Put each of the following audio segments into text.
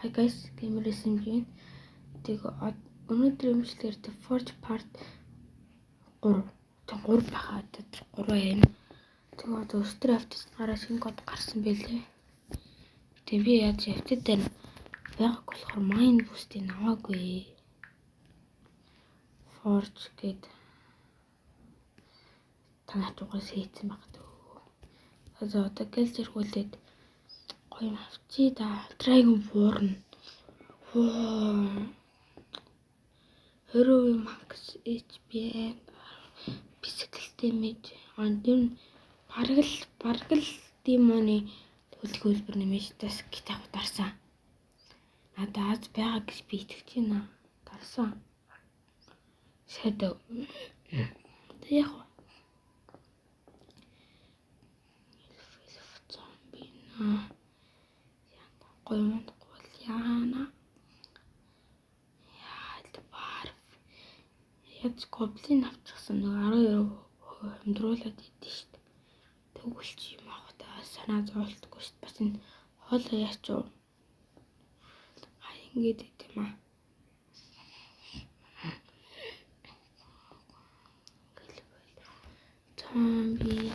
Hi guys, gamer SMG. Тэгээ өнөөдөр юмшлэр The Forge Part 3. Тэг 3 байхаа тэр 3 юм. Тэгээ одоо өстөр автосгараа шинэ код гарсан байлээ. Тэгээ би яаж автод дээр байгааг болохоор Mine Boost-ийг аваагүй. Forge гээд танаас угаас хийцэн баг дөө. Одоо гэлж иргүүлээд гоё авчи да. Dragon Born. Hero Max HP physical damage on them бараг л демоны төлөвлөр нэмэжтэйс гитаг дарсан. Надад аз байгаа гэж би итгэж байна. Дарсан. Shadow. Яг гоё мод гол яана. Яаж гоблин авчихсан нэг 12% хэмдрүүлээд идэв шүү дээ. Тэгвэл чи юм авах та санаа зовлтгүй шүү дээ. Бас энэ хоол яач юу? Ингээд идэм аа. Зомби.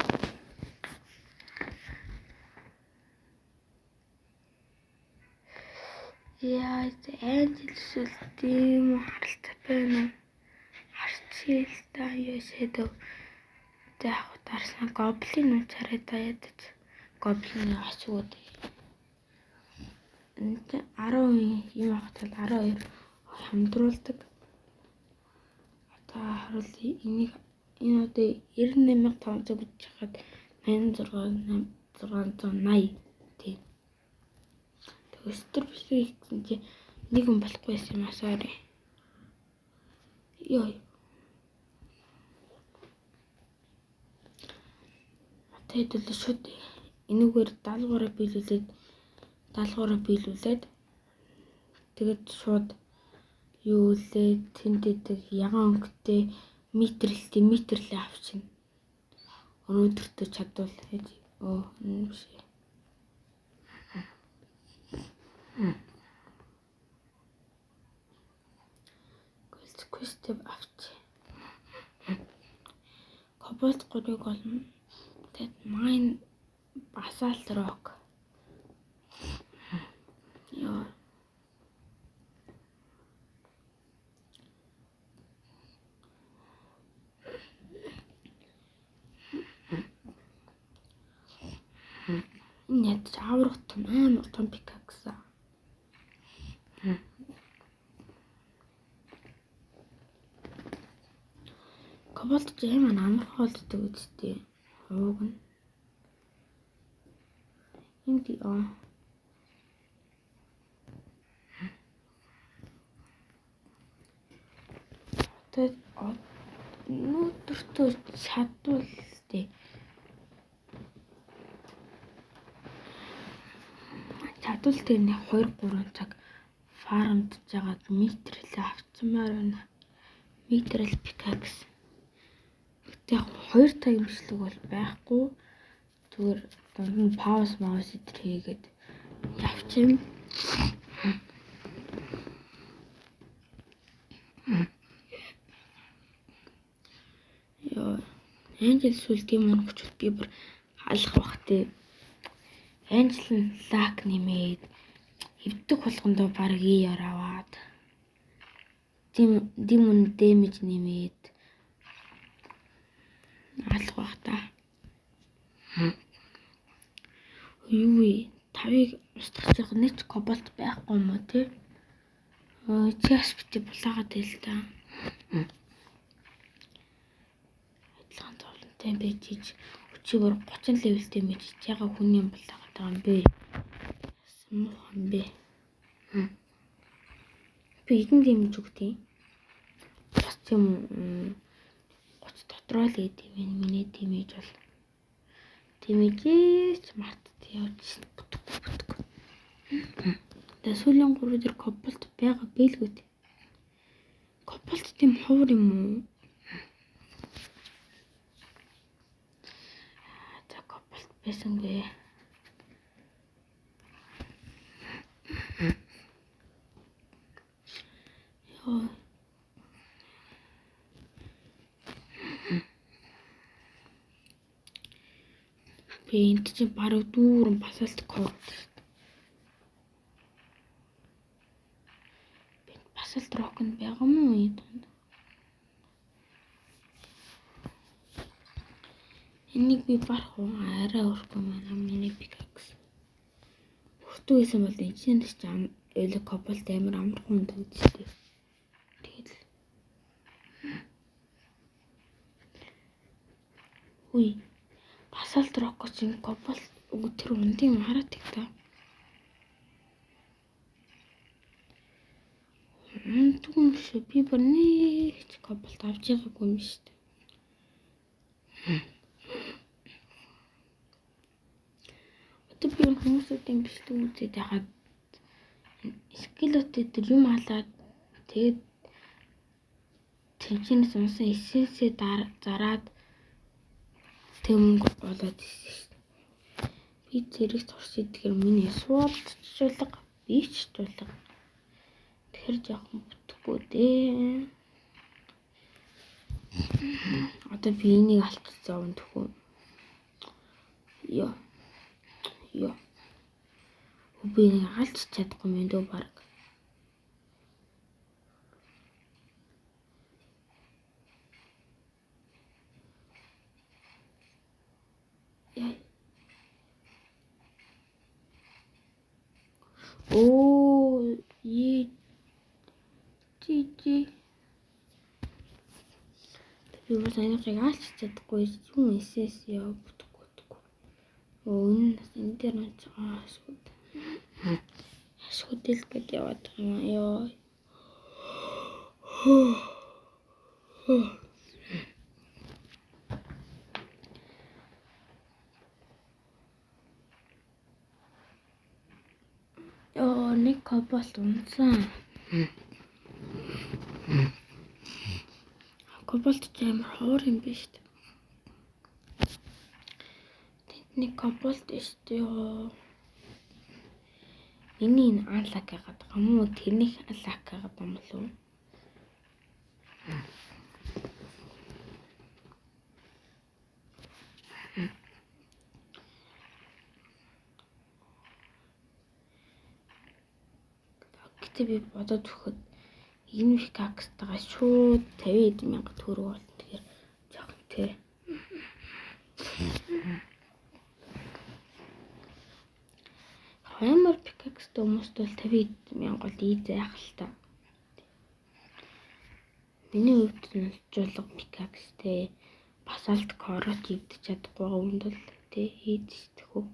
Яа, Angel тийм харалтай байна. Харцэлта яшэдөө яг дарсан гоблин царай даяад гоблин асууд. Энд 10 юм авахтал 12 хамдруулдаг. Одоо харуул энийг энэ одоо 98500 гэж хахад 8680 тийм. Өстөр бишээ гэсэн чи нэг юм болохгүй юм асаарэ. Йой. Тэтэл шууд энэгээр 70-аараа биелүүлээд тэгээд шууд юу лээ тэндэдэг ягаан өнгөтэй метрлээ авчихна. Өнөөдөртөө чадвал энэ биш. Quest авч. Cobalt 3-ыг олно. Тэгэд Mine Basalt Rock. Яа. Нет, аврах том амар том пикакс. Cobalt жим амар хоолддог үстэй. Ууг нь. Энд тэгээд өнөөдөртөө чадвал тээ. Чадвал тэр нэг 2-3 цаг фармд жагаад метрлээ авчмаар байна. Метрэл пикакс. Яг 2 цаг имжлэг бол байхгүй. Зүгээр дунд нь пауз идэр хийгээд явчихна. Яа, Angel сүлд юм хүчтэй би бүр халах бахтэй. Angel лак нэмээд хэвдэг болгондоо баг ER аваад. Demon damage нэмээд алах бах та. Юу вэ? 5-ыг устгах нэг кобальт байхгүй юм уу те? Час бити булаагаад байл та. Адилхан зовлонтой байж өчигөр 30 левелтэй мэж яга хүний юм булаагаад байгаа юм бэ? Муухан бэ. Би эдэн дэмж өгдөө. Бас юм 30 дотроо л идэв миний дэмэж бол. Дэмэжээс мартд явж бүтггүй. Тэгээ сүүлийн 3 дээр кобальт байгаа бэлгүүд. Кобальт тийм ховор юм уу? За кобальт байсангүй. Энд чинь баруун дүүрэн басалт код. Басалт рокнд байгаа мó энэ донд. Энийг би барах уу? Арай өрхгүй манай миний пикакс. Өртөө байсан бол энэ чинь ойло кобальт амар амархан ундаг үстэй. Тэгээд л. Үгүй. Басалт рок чинь кобальт тэр ундын хараад их та. Түн биш би бүр нэг кобальт авч байгаагүй юм шүү дээ. Одоо би хүмүүсүүдийн бичлэг үзээд яхад скелеттэй тэр юм халаад тэгээд тэнцэнээс унсан эссенсээ зараад тэг мөнгө болоод ирсэн шүү дээ. Би зэрэг туршид тэгэхээр миний суулцчлага бичүүлэг. Тэр жоохон бүтэхгүй дээ. Одоо би энийг алдчихсан төхөө. Яа. Би нэг алж чадахгүй юм дөө баг. Яа. Оо, чи. Би бас аяныг алж чадахгүй юм эсэс яа бүтэхгүй. Оо, энэ дээр нь асууд. Асуудал гээд яваад байгаа юм яа. Нэг кобальт унсан. Кобальт амар хоор юм биш үү? Тэдний кобальт шүү. Энийг анлак гэдэг юм уу? Тэрнийг анлак гэдэг юм болов? Гэтэ би бодоод өгөхөд энэ пикакстайгаа шууд 50,000 төгрөг бол тэгэхээр жоохон тий. Амар пикакстай хүмүүст бол 50,000 бол ийзээ ах л та. Миний хувьд нь жуулга пикакстэй басалт корот идэж чадахгүй хүнд бол тий хийдэж хөө.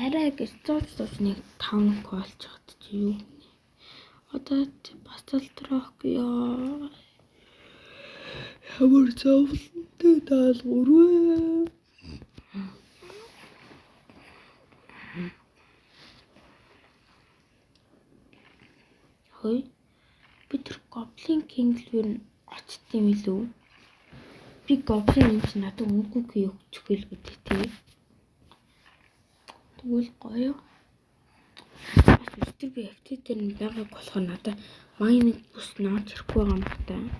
Арай гэж цоцлооч нэг 5 колч хат чи юу. Одоо басалт рок яа. Ямар цавлтай даалгавар. Хөөе. Би тэр гоблин кинглэр нь очт юм илүү. Би гоблин юм чи надад өнгөгүй өгчихгүй л гэдэг тий. Тэгвэл гоё. Бас өстөр би FT дээр нь байгааг болохоор надад майнинг бүс наач хэрэггүй байгаа юм байна.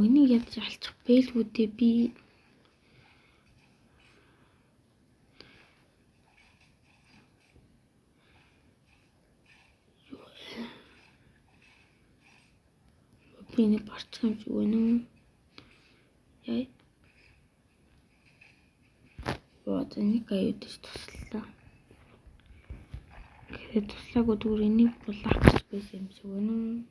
Энийг ядаж алчих бэлгүй дээ би. Би нэг барчих юм чи үгүй нэ. Яа. Вот энийг аюудж туслаа. Гэхэд туслаагүй зүгээр энийг булаах гэж байсан юм шиг байна уу?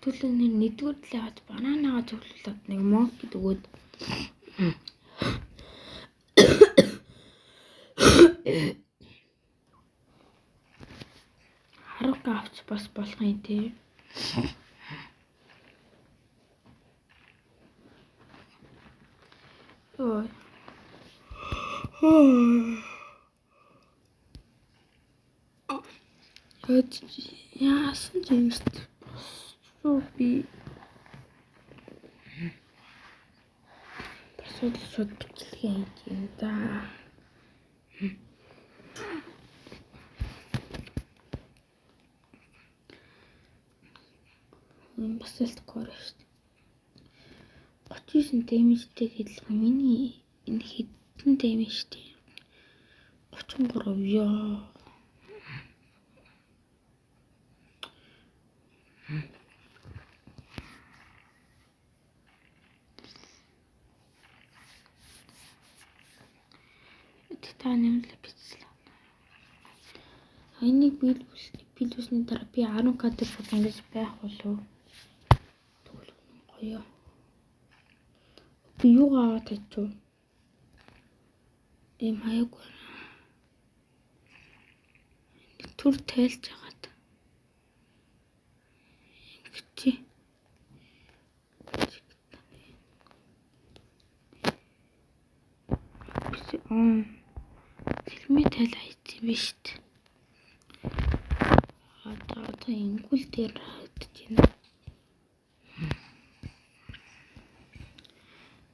Хэвлэн нэгдүгээр талаад бананаа зөвлөлөд нэг монк өгөөд Харука авч бас болох юм тий. Ой. Яасан ч юм шүү. Би асуудал шууд бичлэгээ хийж юм да. Басалт кор шүү дээ. 39 дэмэжтэй хэлэх миний энэ хэдэн дэмэжтэй 33 ёо. Та нэмэлт бичлээ. Энийг биелүүлсний дараа би 10 кадр ингэж байх болов. Тэгвэл гоё. Би юу аваад тавьчих вэ? Ийм хаяг түр тайлж хагаад. Ингэчи. Сэлмээ тайл хайцсан биз дээ. Одоо ингүүл дээр харагдаж байна.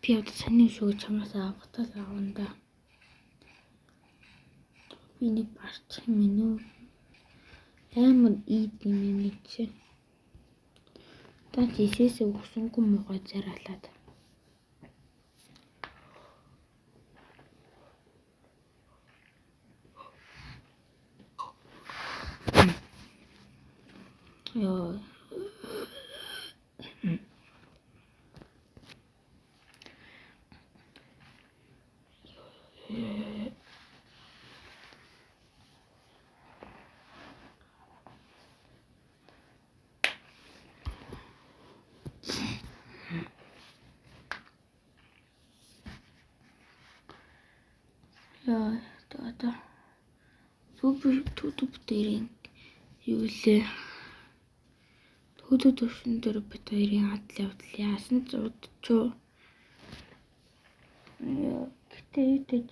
Би одоо саний шүүг чамаас авахтаа аванда. Би нэг барчих юм уу? Амар ийд юм нэг чи. Та жишээсээ өгсөнгөө муухай зараалаад. Ёо. Яа, одоо YouTube дээр юу лээ? Төвд төвшин дээр бит хоёрын адал явдал яасан зуудчуу. Гэтэ идэж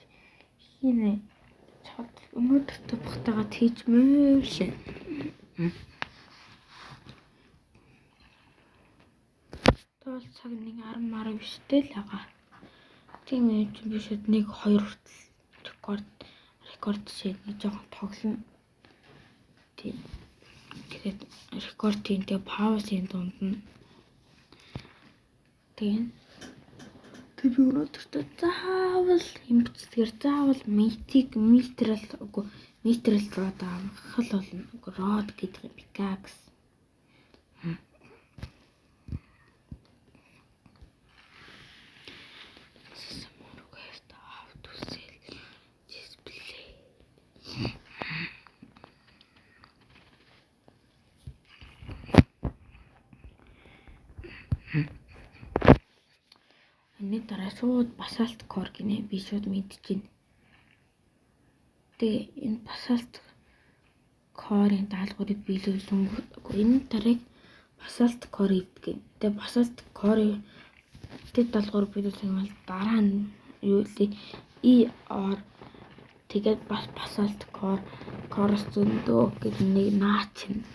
хийнэ. Чад өнөөдөр төвхтэйгээ тийжмээ шээ. Тоол цаг нэг 10 марав биштэй л байгаа. Тийм ээ чи бишэд 1 2 хүртэл рекорд шийд нэг жоохон тоглоно. Тийм. Тэгээд рекордын дээр паузын дунд нь тийм. Тэг би өнөөдөр заавал юм бичдгээр заавал метрэл род анхал болно. Род гэдэг юм пикакс. Эний дараа шууд басалт кор гинэ би шууд мэдчихэв. Тэгээ энэ басалт корын даалгаврыг биелүүлсэн. Энэ дарыг басалт кор гэдэг. Тэгээ басалт корын даалгавар биелүүлсэн бол дараа нь юу вэ? ER тэгээд бас басалт корос зөндөө гэдэг нэг наач нь.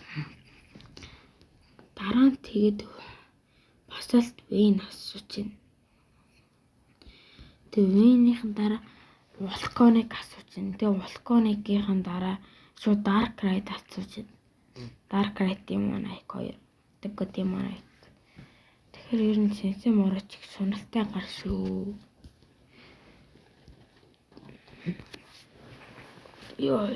Дараа нь тэгээд басалт вен асууж байна. Тэгээ венийхэн дараа волканик асууж байна. Тэгээ волканикийн дараа шууд dark ride асууж байна. Dark ride демонайк 2. Тэгээ демонайк. Тэгэхээр ер нь сенсэ мороч их суналтай гар шүү. Ёо.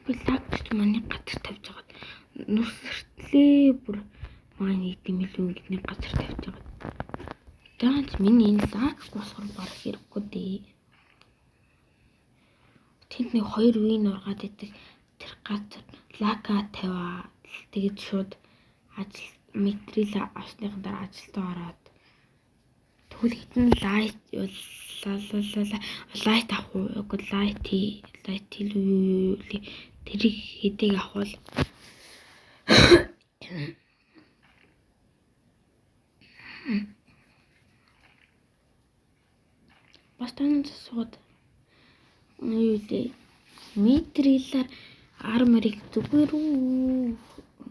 Би лагч манай газар тавьж байгаа. Нүсэртлээ бүр маань идэм илүү нэг газар тавьж байгаа. Даанч миний энэ лаг болохоор баг хэрэггүй дээ. Тэнд нэг 2 вин ургаад идэг тэр газар лака тавиа. Тэгээд шууд ажил метрил авсныхан дараа ажилдаа ороод тэгвэл хитэн лайт авах уу? Лайт юу тэрийг хэдэг авах бол бас танаас сууд юу лээ метрилаар Армарыг зүгээр үү?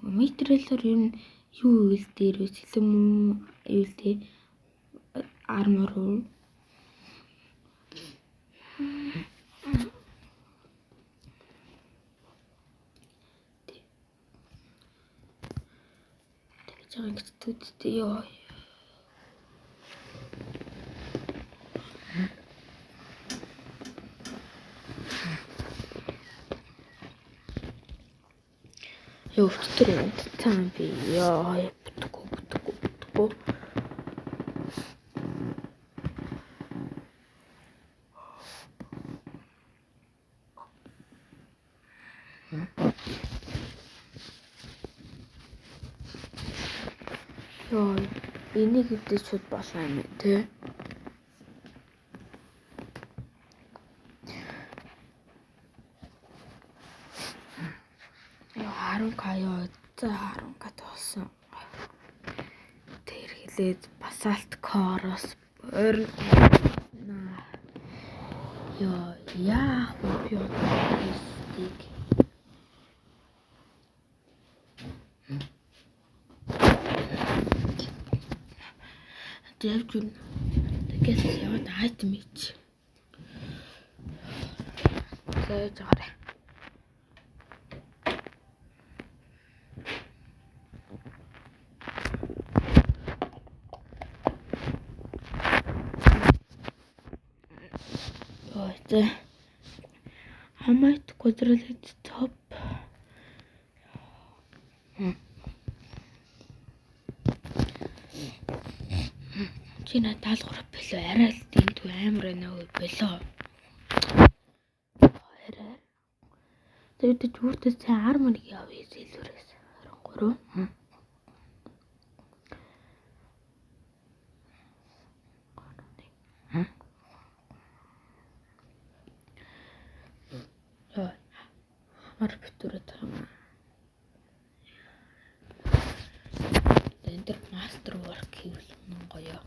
Метрэлэр ер нь юу ивэл дээр вэ? Сэлэм үү? Юу л дээ? Армор уу? Тэгж байгаа гэж төвдтэй ёо. Ёо өчтөр унтцсан би ёо. Бүтггүй. Ёо энийг хэвдэж шууд болно юм тий. Ёо 10k ёо. За 10k тоосон. Тэр хэлээд басалт короос ойрно. Ёо яах вэ стик. Дэвгэн тэгээс яваад айтм ич. Зөөж гараа. Ой how much quadrillion top? Чи надад 73 болоо арай л тийм дүү амар байна уу болоо. Арай. Тэгээд юуртээ цай армоныг явъя зэлвэрээс 23. Яа. Амар битүүрээд байгаа. Энд мастер ворк хийвэл гоё.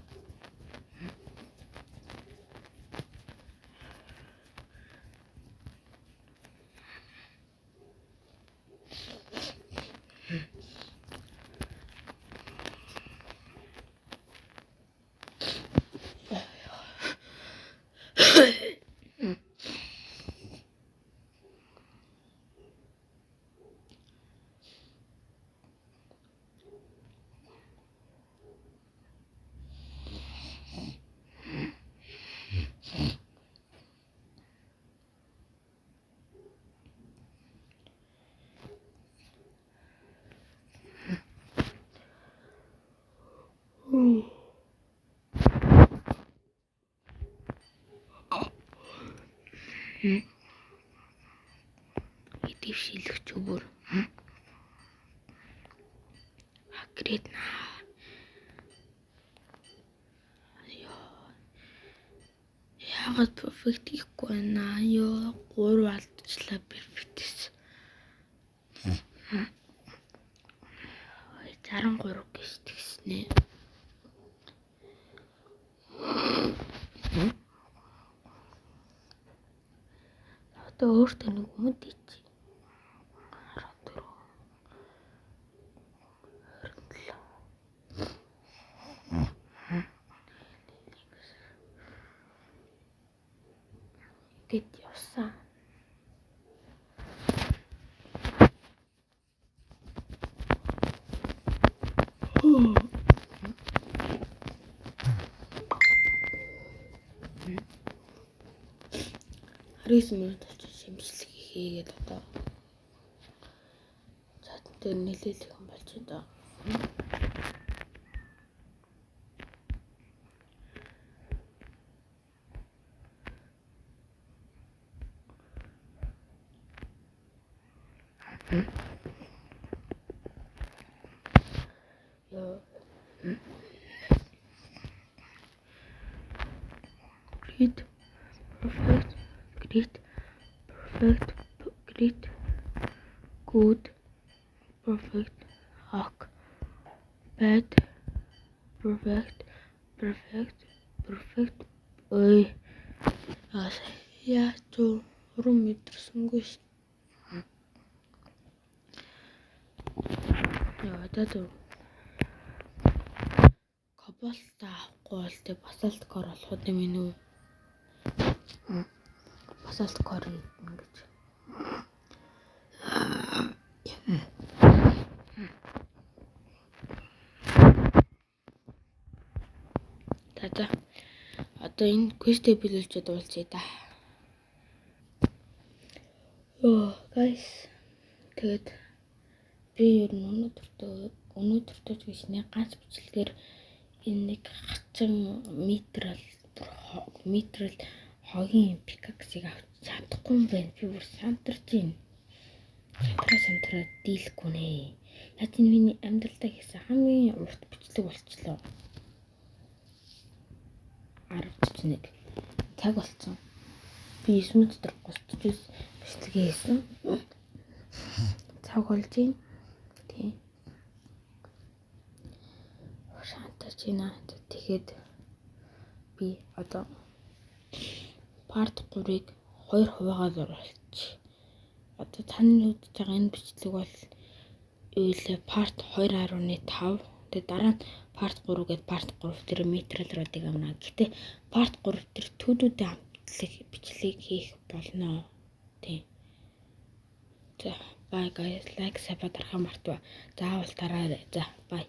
Идэв шилэгч өгөр. Хакрет наа. Яагаад perfect хийхгүй байна? Ёо 3 алдчихлаа perfect-с. 63 гэж тэгснэ. Одоо өөртөө нэг өмнөд ичи. 14. 27. Тэт явсан. Харис минут болчих шимжлэг хийгээд одоо чат дээр нэлээлэх юм болж байна. Great, perfect, great, perfect, great, good, perfect, ok, bad, perfect, perfect, perfect. Ой. Яа, 3 метр сүнгөөш. надад кобальт авахгүй бол тэг басалт кор болох юм уу? Басалт кор ингэж. За. Одоо энэ квестээ биелүүлж уулзъя да. Guys. Тэгээд би ер нь өнөөдөртөө гэж ганц бичлэгээр энэ нэг хачин метрэл хогийн пикаксыг авч чадахгүй юм байна. Би бүр сандарч байна. Сантраа дийлэхгүй нэ. Яг энэ миний амьдралдаа хийсэн хамгийн урт бичлэг болчихлоо. 10:41 цаг болсон. Би 9 минут дээр 39 бичлэгээ хийсэн. Цаг болж байна. Тийм. Шантаж байна. Тэгээд би одоо part 3-ыг 2 хуваагаар оруулчих. Одоо таны үзэж байгаа энэ бичлэг бол part 2.5. Тэгээд дараа нь part 3 гэдэг part 3 дээр метрэл родыг амна. Гэтэ part 3 дээр төдүүдээ хамтлаг бичлэг хийх болно. Тийм. За, bye guys. Like, subscribe дарахаа мартаваа. Заавал дараарай. За, bye.